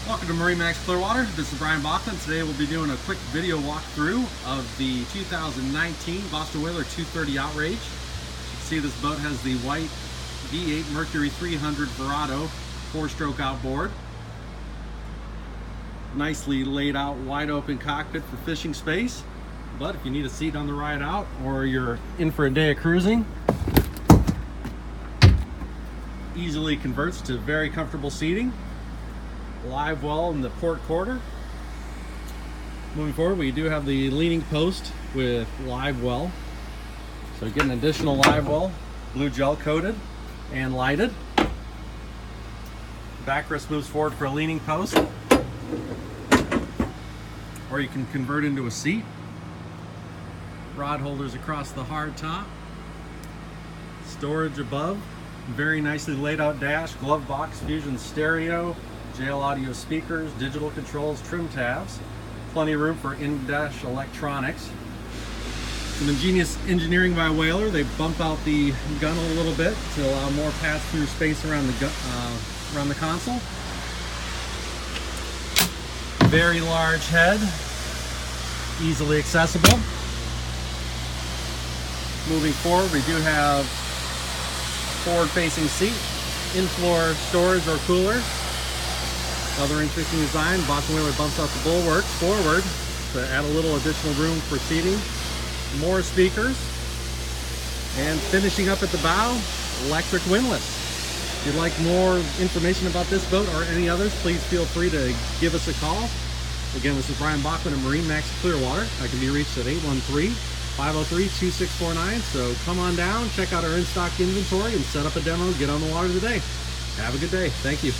Welcome to MarineMax Clearwater. This is Brian Bachman. Today we'll be doing a quick video walkthrough of the 2019 Boston Whaler 230 Outrage. You can see this boat has the white V8 Mercury 300 Verado 4-stroke outboard. Nicely laid out wide open cockpit for fishing space. But if you need a seat on the ride out or you're in for a day of cruising, easily converts to very comfortable seating. Live well in the port quarter. Moving forward, we do have the leaning post with live well. So you get an additional live well, blue gel coated and lighted. Backrest moves forward for a leaning post, or you can convert into a seat. Rod holders across the hard top. Storage above. Very nicely laid out dash, glove box, fusion stereo, JL audio speakers, digital controls, trim tabs, plenty of room for in-dash electronics. Some ingenious engineering by Whaler. They bump out the gunnel a little bit to allow more pass-through space around the console. Very large head, easily accessible. Moving forward, we do have forward-facing seat, in-floor storage or cooler. Another interesting design, Boston Whaler bumps out the bulwark forward to add a little additional room for seating. More speakers. And finishing up at the bow, electric windlass. If you'd like more information about this boat or any others, please feel free to give us a call. Again, this is Brian Bachman of MarineMax Clearwater. I can be reached at 813-503-2649. So come on down, check out our in-stock inventory, and set up a demo, get on the water today. Have a good day. Thank you.